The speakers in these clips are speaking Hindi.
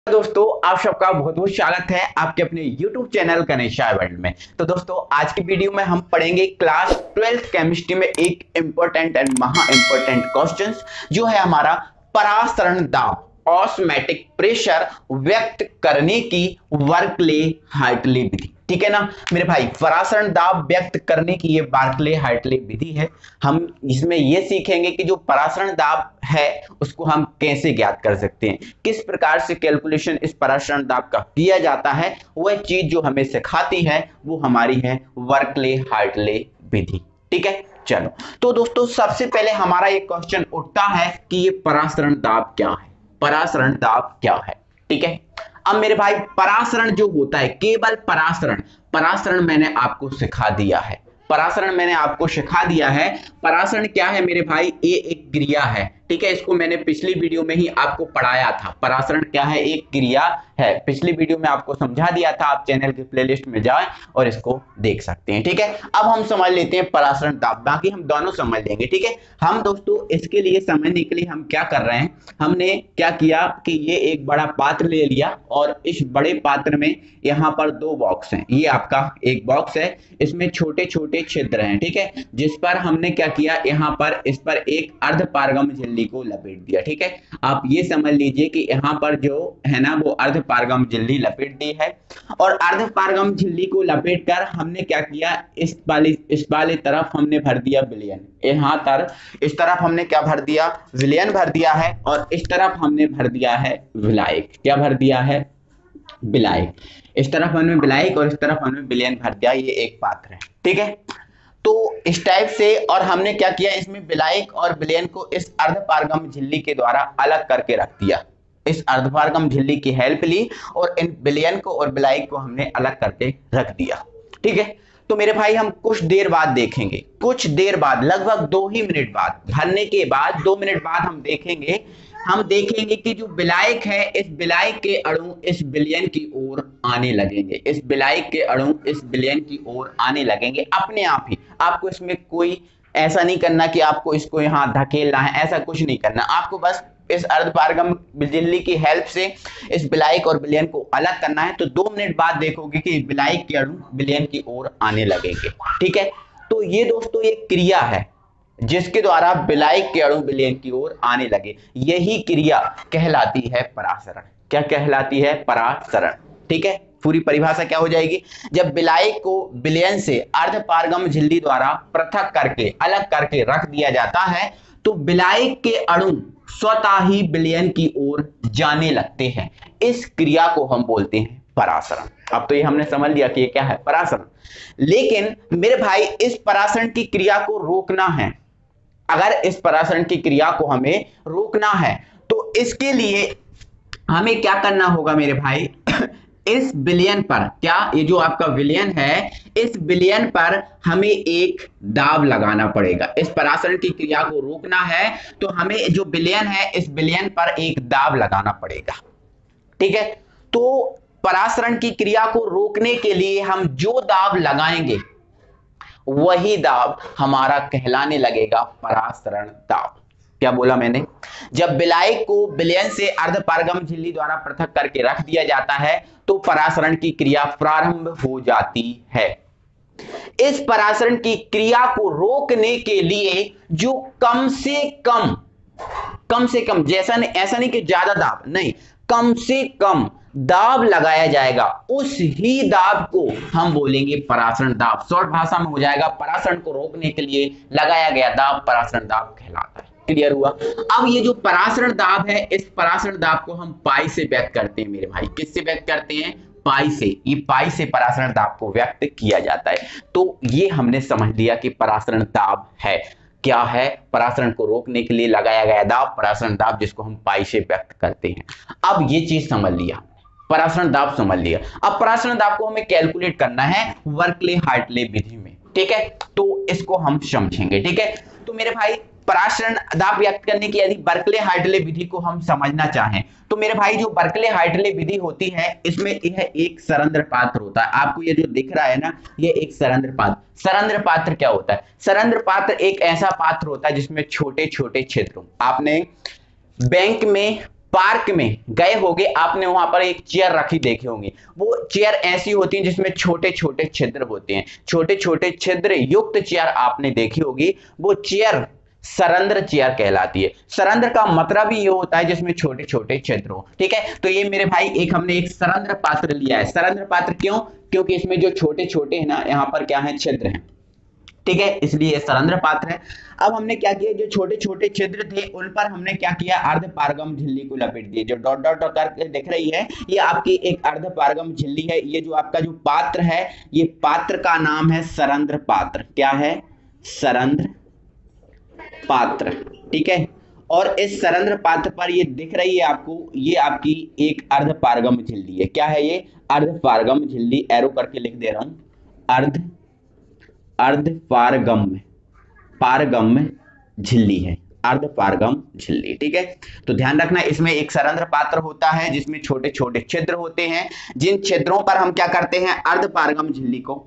दोस्तों, आप सबका बहुत बहुत स्वागत है आपके अपने YouTube चैनल गणेशा वर्ल्ड में। तो दोस्तों, आज की वीडियो में हम पढ़ेंगे क्लास 12th केमिस्ट्री में एक इंपॉर्टेंट एंड महा इंपॉर्टेंट क्वेश्चंस जो है हमारा परासरण दाब ऑस्मैटिक प्रेशर व्यक्त करने की बार्कले हार्टले विधि। ठीक है ना मेरे भाई, परासरण दाब व्यक्त करने की ये बार्कले हार्टले विधि है। हम इसमें ये सीखेंगे कि जो परासरण दाब है उसको हम कैसे ज्ञात कर सकते हैं, किस प्रकार से कैलकुलेशन इस परासरण दाब का किया जाता है। वह चीज जो हमें सिखाती है वो हमारी है बार्कले हार्टले विधि। ठीक है, चलो तो दोस्तों सबसे पहले हमारा ये क्वेश्चन उठता है कि ये परासरण दाब क्या है, परासरण दाब क्या है। ठीक है, अब मेरे भाई परासरण जो होता है, केवल परासरण, परासरण मैंने आपको सिखा दिया है, परासरण मैंने आपको सिखा दिया है। परासरण क्या है मेरे भाई, ये एक क्रिया है। ठीक है, इसको मैंने पिछली वीडियो में ही आपको पढ़ाया था। परासरण क्या है, एक क्रिया है। पिछली वीडियो में आपको समझा दिया था, आप चैनल के प्लेलिस्ट में जाएं और इसको देख सकते हैं। ठीक है, अब हम समझ लेते हैं परासरण दाब, बाकी हम दोनों समझ लेंगे। ठीक है, हम दोस्तों इसके लिए समझने के लिए हम क्या कर रहे हैं, हमने क्या किया कि ये एक बड़ा पात्र ले लिया और इस बड़े पात्र में यहाँ पर दो बॉक्स हैं। ये आपका एक बॉक्स है, इसमें छोटे छोटे छिद्र हैं। ठीक है, जिस पर हमने क्या किया, यहाँ पर इस पर एक अर्ध पारगम झिल्ली को लपेट दिया। ठीक है, आप ये समझ लीजिए कि यहाँ पर जो है ना वो अर्ध पारगम झिल्ली लपेट दी है। और अर्ध पारगम झिल्ली को लपेट कर हमने क्या किया, इस वाले तरफ हमने भर दिया विलयन। यहाँ तर इस तरफ हमने क्या भर दिया, विलयन भर दिया है, और इस तरफ हमने भर दिया है विलायक। क्या भर दिया है, विलायक। इस तरफ हमने विलायक और इस तरफ हमने विलयन भर दिया। ये एक पात्र है। ठीक है, तो इस टाइप से, और हमने क्या किया, इसमें विलायक और विलयन को इस अर्धपारगम झिल्ली के द्वारा अलग करके रख दिया। इस अर्धपारगम झिल्ली की हेल्प ली और इन विलयन को और विलायक को हमने अलग करके रख दिया। ठीक है, तो मेरे भाई हम कुछ देर बाद देखेंगे, कुछ देर बाद लगभग 2 ही मिनट बाद, भरने के बाद 2 मिनट बाद हम देखेंगे कि जो विलायक है, इस विलायक के अणु इस विलयन की ओर आने लगेंगे। इस विलायक के अणु इस विलयन की ओर आने लगेंगे अपने आप ही। आपको इसमें कोई ऐसा नहीं करना कि आपको इसको यहाँ धकेलना है, ऐसा कुछ नहीं करना। आपको बस इस अर्धपारगम झिल्ली की हेल्प से इस विलायक और विलयन को अलग करना है। तो 2 मिनट बाद देखोगे कि विलायक के अणु विलयन की ओर आने लगेंगे। ठीक है, तो ये दोस्तों ये क्रिया है जिसके द्वारा विलायक के अणु विलयन की ओर आने लगे। यही क्रिया कहलाती है परासरण। क्या कहलाती है, परासरण। ठीक है, पूरी परिभाषा क्या हो जाएगी, जब विलायक को विलयन से अर्धपारगम झिल्ली द्वारा पृथक करके अलग करके रख दिया जाता है तो विलायक के अणु स्वतः ही विलयन की ओर जाने लगते हैं। इस क्रिया को हम बोलते हैं परासरण। अब तो ये हमने समझ लिया कि ये क्या है, परासरण। लेकिन मेरे भाई इस परासरण की क्रिया को रोकना है। अगर इस परासरण की क्रिया को हमें रोकना है तो इसके लिए हमें क्या करना होगा मेरे भाई, इस विलयन पर, क्या ये जो आपका विलयन है, इस विलयन पर हमें एक दाब लगाना पड़ेगा। इस परासरण की क्रिया को रोकना है तो हमें जो विलयन है इस विलयन पर एक दाब लगाना पड़ेगा। ठीक है, तो परासरण की क्रिया को रोकने के लिए हम जो दाब लगाएंगे वही दाब हमारा कहलाने लगेगा परासरण दाब। क्या बोला मैंने, जब विलायक को विलयन से अर्धपारगम झिल्ली द्वारा पृथक करके रख दिया जाता है तो परासरण की क्रिया प्रारंभ हो जाती है। इस परासरण की क्रिया को रोकने के लिए जो कम से कम, जैसा नहीं, ऐसा नहीं कि ज्यादा दाब नहीं, कम से कम दाब लगाया जाएगा, उस ही दाब को हम बोलेंगे परासरण दाब। शॉर्ट भाषा में हो जाएगा, परासरण को रोकने के लिए लगाया गया दाब परासरण दाब कहलाता है। क्लियर हुआ। अब ये जो परासरण दाब है, इस परासरण दाब को हम पाई से व्यक्त करते हैं मेरे भाई। किससे व्यक्त करते हैं, पाई से। ये पाई से परासरण दाब को व्यक्त किया जाता है। तो ये हमने समझ लिया कि परासरण दाब है, क्या है, परासरण को रोकने के लिए लगाया गया दाब परासरण दाब, जिसको हम पाई से व्यक्त करते हैं। अब ये चीज समझ लिया, परासरण दाब समझ लिया। अब परासरण दाब को हमें कैलकुलेट करना है बार्कले हार्टले विधि में। ठीक है, तो इसको हम समझेंगे। ठीक है, तो मेरे भाई परासरण दाब व्यक्त करने की यदि बार्कले हार्टले विधि को हम समझना चाहें तो मेरे भाई जो बार्कले हार्टले विधि होती है इसमें यह एक सरंध्र पात्र होता है। आपको ये जो दिख रहा है ना, ये एक सरंध्र पात्र। सरंध्र पात्र क्या होता है, सरंध्र पात्र एक ऐसा पात्र होता है जिसमें छोटे छोटे छिद्र। आपने बैंक में पार्क में गए होंगे, आपने वहां पर एक चेयर रखी देखी होंगी। वो चेयर ऐसी होती है जिसमें छोटे छोटे छिद्र होते हैं, छोटे छोटे छिद्र युक्त चेयर आपने देखी होगी। वो चेयर सरंध्र चेयर कहलाती है। सरंध्र का मतलब ही ये होता है जिसमें छोटे छोटे छिद्र हो। ठीक है, तो ये मेरे भाई हमने एक सरंध्र पात्र लिया है। सरंध्र पात्र क्यों? क्योंकि इसमें जो छोटे छोटे है ना, यहाँ पर क्या है, छिद्र है। ठीक है, इसलिए ये सरंध्र पात्र है। अब हमने क्या किया, जो छोटे छोटे छिद्र थे उन पर हमने क्या किया, अर्धपारगम झिल्ली को लपेट दिए। जो डॉट डॉट करके दिख रही है, ये आपकी एक अर्धपारगम झिल्ली है। ये जो आपका जो पात्र है, ये पात्र का नाम है सरंध्र पात्र। क्या है? सरंध्र पात्र। ठीक है, और इस सरंध्र पात्र पर ये दिख रही है आपको, ये आपकी एक अर्धपारगम झिल्ली है। क्या है ये? अर्धपारगम झिल्ली। एरो करके लिख दे रहा हूं, अर्धपारगम झिल्ली है, अर्धपारगम झिल्ली। ठीक है, तो ध्यान रखना, इसमें एक सरंध्र पात्र होता है जिसमें छोटे छोटे छिद्र होते हैं, जिन छिद्रों पर हम क्या करते हैं, अर्धपारगम झिल्ली को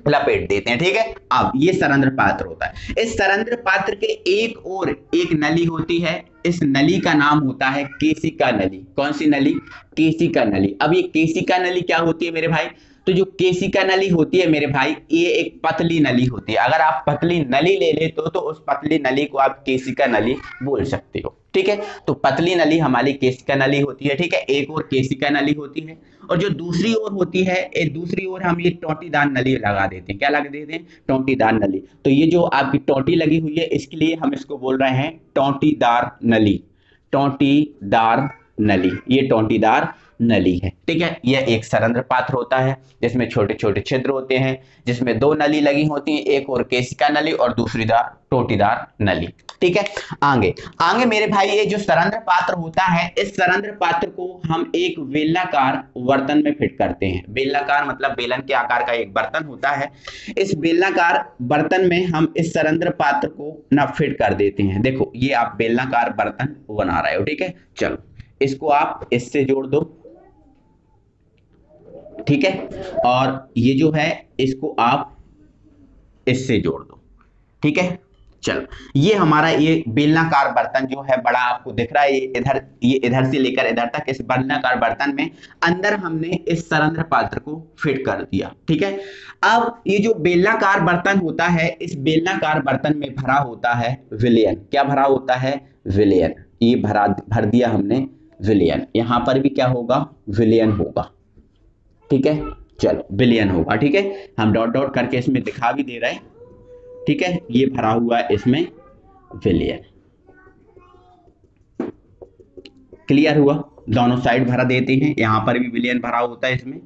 लपेट देते हैं। ठीक है, अब ये सरंध्र पात्र होता है। इस सरंध्र पात्र के एक ओर एक नली होती है। इस नली का नाम होता है केशिका नली। कौन सी नली? केशिका नली। अब ये केशिका नली क्या होती है मेरे भाई? तो जो केशिका नली होती है मेरे भाई, ये एक पतली नली होती है। अगर आप पतली नली ले लेते हो तो उस पतली नली को आप केशिका नली बोल सकते हो। ठीक है, तो पतली नली हमारी केशिका नली होती है। ठीक है, एक और केशिका नली होती है, और जो दूसरी ओर होती है, दूसरी ओर हम ये टोंटीदार नली लगा देते हैं। क्या लगा देते हैं? टोंटीदार नली। तो ये जो आपकी टोंटी लगी हुई है, इसके लिए हम इसको बोल रहे हैं टोंटीदार नली। टोंटीदार नली, ये टोंटीदार नली है। ठीक है, यह एक सरंध्र पात्र होता है जिसमें छोटे छोटे छिद्र होते हैं, जिसमें दो नली लगी होती हैं, एक और केशिका नली और दूसरी टोंटीदार नली। ठीक है, आगे मेरे भाई, ये जो सरंध्र पात्र होता है, इस सरंध्र पात्र को हम एक बेलनाकार बर्तन में फिट करते हैं। बेलनाकार मतलब बेलन के आकार का एक बर्तन होता है। इस बेलनाकार बर्तन में हम इस सरंध्र पात्र को ना फिट कर देते हैं। देखो, ये आप बेलनाकार बर्तन बना रहे हो। ठीक है, चलो इसको आप इससे जोड़ दो। ठीक है, और ये जो है इसको आप इससे जोड़ दो। ठीक है, चलो ये हमारा ये बेलनाकार बर्तन जो है बड़ा आपको दिख रहा है, ये इधर से लेकर इधर तक, इस बेलनाकार बर्तन में अंदर हमने इस सरंध्र पात्र को फिट कर दिया। ठीक है, अब ये जो बेलनाकार बर्तन होता है, इस बेलनाकार बर्तन में भरा होता है विलयन। क्या भरा होता है? विलयन। ये भर दिया हमने विलयन। यहां पर भी क्या होगा? विलयन होगा। ठीक है, चलो विलयन होगा। ठीक है, हम डॉट डॉट करके इसमें दिखा भी दे रहे हैं। ठीक है, ये भरा हुआ है इसमें विलयन। क्लियर हुआ? दोनों साइड भरा देते हैं, यहां पर भी विलयन भरा होता है इसमें।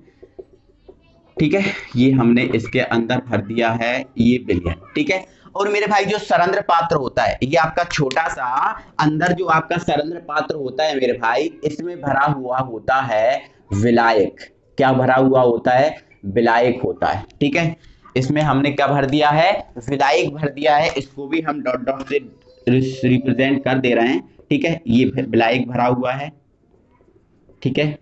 ठीक है, ये हमने इसके अंदर भर दिया है ये विलयन। ठीक है, और मेरे भाई जो सरंध्र पात्र होता है, ये आपका छोटा सा अंदर जो आपका सरंध्र पात्र होता है मेरे भाई, इसमें भरा हुआ होता है विलायक। क्या भरा हुआ होता है? विलायक होता है। ठीक है, इसमें हमने क्या भर दिया है? विलायक भर दिया है। इसको भी हम डॉट डॉट से रिप्रेजेंट कर दे रहे हैं। ठीक है, ये विलायक भरा हुआ है। ठीक है,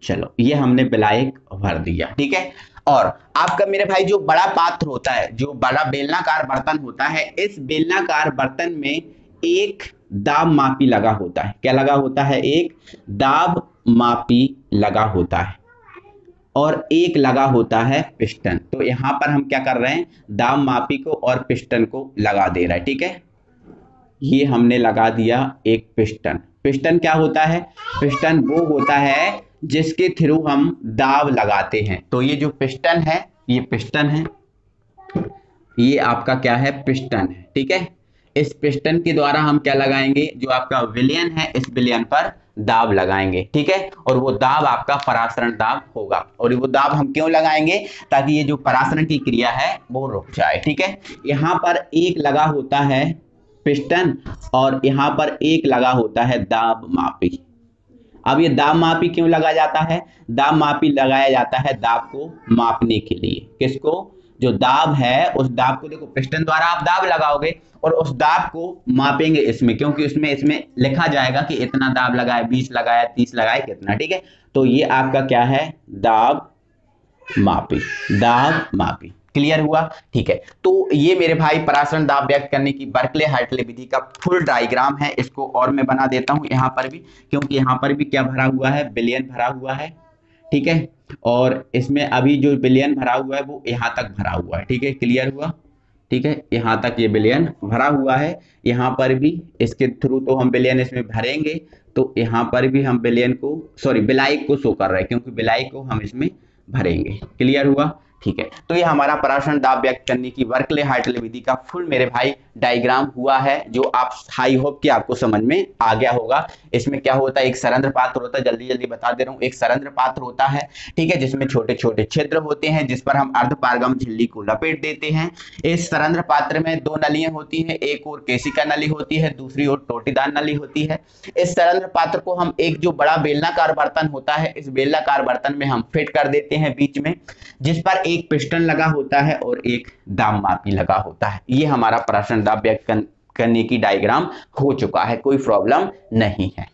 चलो ये हमने विलायक भर दिया। ठीक है, और आपका मेरे भाई जो बड़ा पात्र होता है, जो बड़ा बेलनाकार बर्तन होता है, इस बेलनाकार बर्तन में एक दाब मापी लगा होता है। क्या लगा होता है? एक दाब मापी लगा होता है, और एक लगा होता है पिस्टन। तो यहां पर हम क्या कर रहे हैं? दाब मापी को और पिस्टन को लगा दे रहे हैं। ठीक है, ये हमने लगा दिया एक पिस्टन। पिस्टन क्या होता है? पिस्टन वो होता है जिसके थ्रू हम दाब लगाते हैं। तो ये जो पिस्टन है, ये पिस्टन है, ये आपका क्या है? पिस्टन है। ठीक है, इस पिस्टन के द्वारा हम क्या लगाएंगे? जो आपका विलयन है, इस विलयन पर दाब लगाएंगे। ठीक है, और वो दाब आपका परासरण दाब होगा। और वो दाब हम क्यों लगाएंगे? ताकि ये जो परासरण की क्रिया है वो रुक जाए। ठीक है, यहाँ पर एक लगा होता है पिस्टन, और यहाँ पर एक लगा होता है दाब मापी। अब ये दाब मापी क्यों लगाया जाता है? दाब मापी लगाया जाता है दाब को मापने के लिए। किसको? जो दाब है, उस दाब को देखो, पिस्टन द्वारा आप दाब लगाओगे और उस दाब को मापेंगे इसमें, क्योंकि इसमें लिखा जाएगा कि इतना दाब लगाए, 20 लगाया, 30 लगाए, कितना। ठीक है, तो ये आपका क्या है? दाब मापी। दाब मापी। क्लियर हुआ? ठीक है, तो ये मेरे भाई परासरण दाब व्यक्त करने की बर्कले हार्टले विधि का फुल डायग्राम है। इसको और मैं बना देता हूं यहां पर भी, क्योंकि यहां पर भी क्या भरा हुआ है, विलयन भरा हुआ है। ठीक है, और इसमें अभी जो विलयन भरा हुआ है वो यहां तक भरा हुआ है। ठीक है, क्लियर हुआ? ठीक है, यहां तक ये विलयन भरा हुआ है। यहां पर भी इसके थ्रू तो हम विलयन इसमें भरेंगे, तो यहां पर भी हम विलयन को, सॉरी विलायक को शो कर रहे हैं, क्योंकि विलायक को हम इसमें भरेंगे। क्लियर हुआ? ठीक है, तो ये हमारा परासरण दाब व्यक्त करने की बर्कले हार्टले विधि का फुल मेरे भाई डायग्राम हुआ है, जो आप हाई होप कि आपको समझ में आ गया होगा। इसमें क्या होता है, एक सरंध्र पात्र होता है, जल्दी जल्दी बता दे रहा हूं। एक सरंध्र पात्र होता है, ठीक है, जिसमें छोटे छोटे छिद्र होते हैं, जिस पर हम अर्धपारगम झिल्ली को लपेट देते हैं। इस सरंध्र पात्र में दो नलियां होती हैं, एक और केशिका नली होती है, दूसरी ओर टोटीदार नली होती है। इस सरंध्र पात्र को हम एक जो बड़ा बेलनाकार बर्तन होता है, इस बेलनाकार बर्तन में हम फिट कर देते हैं बीच में, जिस पर एक पिस्टन लगा होता है और एक दाबमापी लगा होता है। ये हमारा परासरण दाब व्यक्त करने की डायग्राम हो चुका है, कोई प्रॉब्लम नहीं है।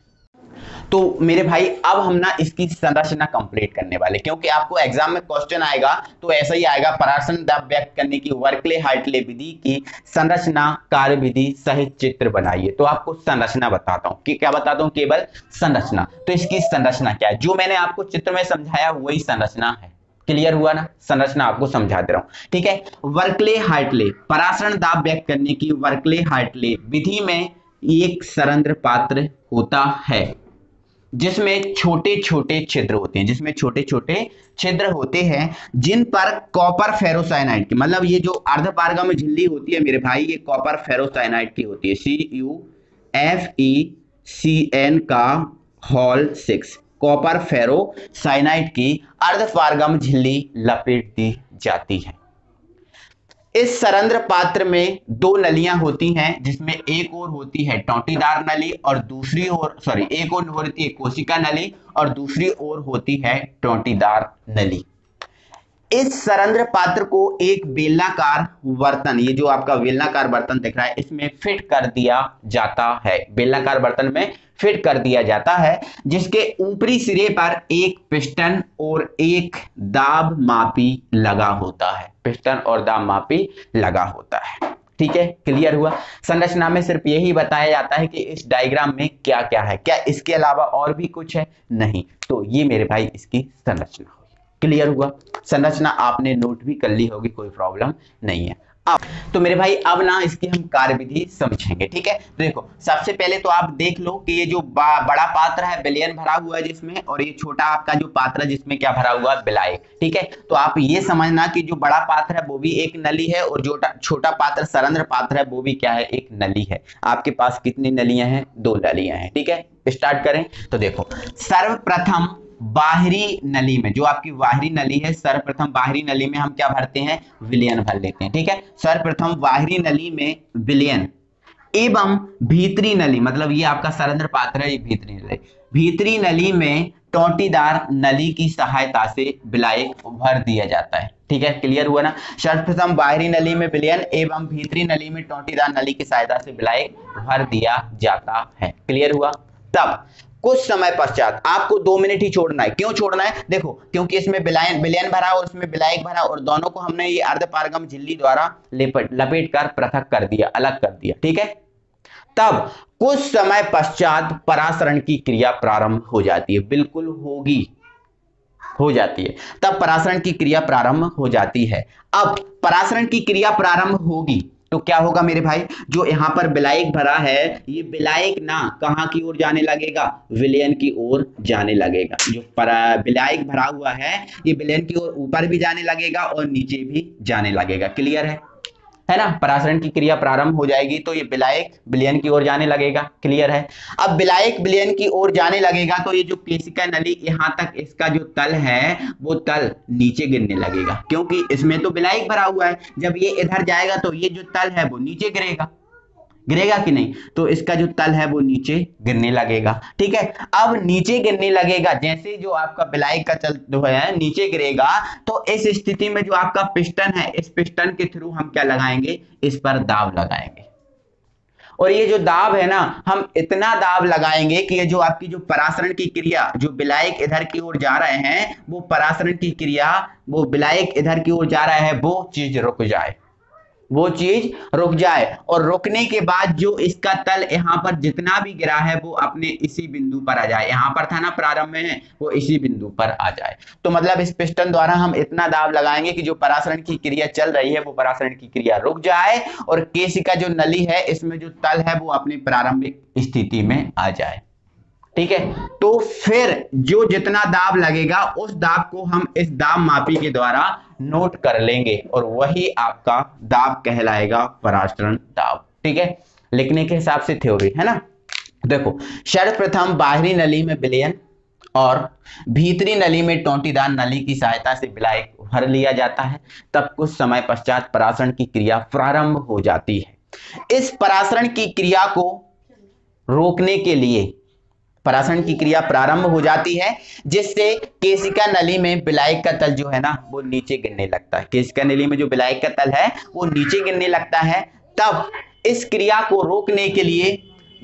तो मेरे भाई अब हम ना इसकी संरचना कंप्लीट करने वाले, क्योंकि आपको एग्जाम में क्वेश्चन आएगा तो ऐसा ही आएगा, परासरण दाब व्यक्त करने की बर्कले हार्टले विधि की संरचना कार्य विधि सहित चित्र बनाइए। तो आपको संरचना बताता हूं कि क्या बताता हूं, केवल संरचना। तो इसकी संरचना क्या है, जो मैंने आपको चित्र में समझाया वही संरचना है। क्लियर हुआ ना? संरचना आपको समझा दे रहा हूं। ठीक है, बर्कले हार्टले परासरण दाब व्यक्त करने की बर्कले हार्टले विधि में एक सरंध्र पात्र होता है, जिसमें छोटे छोटे छिद्र होते हैं, जिसमें छोटे छोटे छिद्र होते हैं, जिन पर कॉपर फेरोसाइनाइड की, मतलब ये जो अर्धपारगम झिल्ली होती है मेरे भाई, ये कॉपर फेरोसाइनाइड की होती है, CuFeCN का होल 6 कॉपर फेरोसाइनाइड की अर्धपारगम झिल्ली लपेट दी जाती है। इस सरंध्र पात्र में दो नलियां होती हैं, जिसमें एक और होती है टोटीदार नली और दूसरी ओर, सॉरी, एक और होती है कोशिका नली और दूसरी ओर होती है टोटीदार नली। इस सरंध्र पात्र को एक बेलनाकार बर्तन, ये जो आपका बेलनाकार बर्तन दिख रहा है, इसमें फिट कर दिया जाता है। बेलनाकार बर्तन में फिट कर दिया जाता है, जिसके ऊपरी सिरे पर एक पिस्टन और एक दाब मापी लगा होता है। पिस्टन और दाब मापी लगा होता है। ठीक है, क्लियर हुआ? संरचना में सिर्फ यही बताया जाता है कि इस डायग्राम में क्या क्या है, क्या इसके अलावा और भी कुछ है? नहीं। तो ये मेरे भाई इसकी संरचना। क्लियर हुआ? संरचना आपने नोट भी कर ली होगी, कोई प्रॉब्लम नहीं है। अब तो मेरे भाई अब ना इसकी हम कार्यविधि समझेंगे। ठीक है, तो देखो, सबसे पहले तो आप देख लो कि ये जो बड़ा पात्र है विलयन भरा हुआ है जिसमें, और ये छोटा आपका जो पात्र है जिसमें क्या भरा हुआ है, विलायक। ठीक है, तो आप ये समझना कि जो बड़ा पात्र है वो भी एक नली है, और जो छोटा पात्र सरंध्र पात्र है वो भी क्या है, एक नली है। आपके पास कितनी नलियां हैं? दो नलियां हैं। ठीक है, स्टार्ट करें। तो देखो, सर्वप्रथम बाहरी नली में, जो आपकी बाहरी नली है, सर्वप्रथम बाहरी नली में हम क्या भरते हैं, विलयन भर लेते हैं। ठीक है, सर्वप्रथम बाहरी नली में विलयन एवं भीतरी नली, मतलब ये आपका सरंध्र पात्र है, ये भीतरी नली, भीतरी नली में टोटीदार नली की सहायता से विलायक भर दिया जाता है। ठीक है, क्लियर हुआ ना? सर्वप्रथम बाहरी नली में विलयन एवं भीतरी नली में टोटीदार नली की सहायता से विलायक भर दिया जाता है। क्लियर हुआ? तब कुछ समय पश्चात आपको 2 मिनट ही छोड़ना है। क्यों छोड़ना है? देखो, क्योंकि इसमें विलयन भरा और उसमें विलायक भरा, और दोनों को हमने ये अर्धपारगम झिल्ली द्वारा लपेट कर पृथक कर दिया, अलग कर दिया। ठीक है, तब कुछ समय पश्चात परासरण की क्रिया प्रारंभ हो जाती है। बिल्कुल होगी, हो जाती है, तब परासरण की क्रिया प्रारंभ हो जाती है। अब परासरण की क्रिया प्रारंभ होगी तो क्या होगा मेरे भाई, जो यहाँ पर विलायक भरा है, ये विलायक ना कहाँ की ओर जाने लगेगा, विलयन की ओर जाने लगेगा। जो विलायक भरा हुआ है ये विलयन की ओर ऊपर भी जाने लगेगा और नीचे भी जाने लगेगा। क्लियर है ना? परासरण की क्रिया प्रारंभ हो जाएगी तो ये विलायक विलयन की ओर जाने लगेगा। क्लियर है? अब विलायक विलयन की ओर जाने लगेगा तो ये जो केशिका नली यहाँ तक इसका जो तल है वो तल नीचे गिरने लगेगा, क्योंकि इसमें तो विलायक भरा हुआ है। जब ये इधर जाएगा तो ये जो तल है वो नीचे गिरेगा, गिरेगा कि नहीं? तो इसका जो तल है वो नीचे गिरने लगेगा। ठीक है, अब नीचे गिरने लगेगा, जैसे जो आपका विलायक का तल जो है नीचे गिरेगा, तो इस स्थिति में जो आपका पिस्टन है, इस पिस्टन के थ्रू हम क्या लगाएंगे, इस पर दाब लगाएंगे, और ये जो दाब है ना, हम इतना दाब लगाएंगे कि ये जो आपकी जो परासरण की क्रिया, जो विलायक इधर की ओर जा रहे हैं, वो परासरण की क्रिया, वो विलायक इधर की ओर जा रहा है, वो चीज रुक जाए, वो चीज रुक जाए। और रुकने के बाद जो इसका तल यहाँ पर जितना भी गिरा है वो अपने इसी बिंदु पर आ जाए, यहाँ पर था ना प्रारंभ में, वो इसी बिंदु पर आ जाए। तो मतलब इस पिस्टन द्वारा हम इतना दाब लगाएंगे कि जो परासरण की क्रिया चल रही है वो परासरण की क्रिया रुक जाए और केशिका जो नली है इसमें जो तल है वो अपनी प्रारंभिक स्थिति में आ जाए। ठीक है, तो फिर जो जितना दाब लगेगा उस दाब को हम इस दाब मापी के द्वारा नोट कर लेंगे और वही आपका दाब कहलाएगा परासरण दाब। ठीक है, लिखने के हिसाब से थ्योरी है ना। देखो, सर्वप्रथम बाहरी नली में विलयन और भीतरी नली में टोंटीदार नली की सहायता से विलायक भर लिया जाता है। तब कुछ समय पश्चात परासरण की क्रिया प्रारंभ हो जाती है। इस परासरण की क्रिया को रोकने के लिए परासरण की क्रिया प्रारंभ हो जाती है, जिससे केशिका नली में विलायक का तल जो है ना वो नीचे गिरने लगता है। केशिका नली में जो विलायक का तल है वो नीचे गिरने लगता है। तब इस क्रिया को रोकने के लिए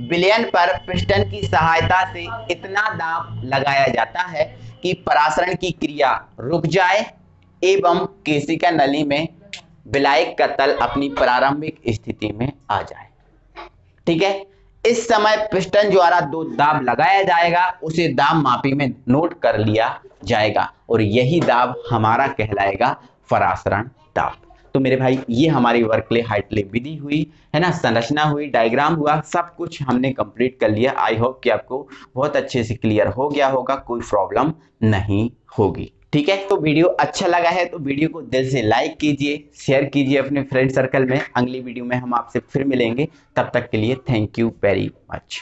विलयन पर पिस्टन की सहायता से इतना दाब लगाया जाता है कि परासरण की क्रिया रुक जाए एवं केशिका नली में विलायक का तल अपनी प्रारंभिक स्थिति में आ जाए। ठीक है, इस समय पिस्टन द्वारा दो दाब लगाया जाएगा, उसे दाब मापी में नोट कर लिया जाएगा और यही दाब हमारा कहलाएगा परासरण दाब। तो मेरे भाई ये हमारी वर्कले हार्टले विधि हुई है ना, संरचना हुई, डायग्राम हुआ, सब कुछ हमने कंप्लीट कर लिया। आई होप कि आपको बहुत अच्छे से क्लियर हो गया होगा, कोई प्रॉब्लम नहीं होगी। ठीक है, तो वीडियो अच्छा लगा है तो वीडियो को दिल से लाइक कीजिए, शेयर कीजिए अपने फ्रेंड सर्कल में। अगली वीडियो में हम आपसे फिर मिलेंगे, तब तक के लिए थैंक यू वेरी मच।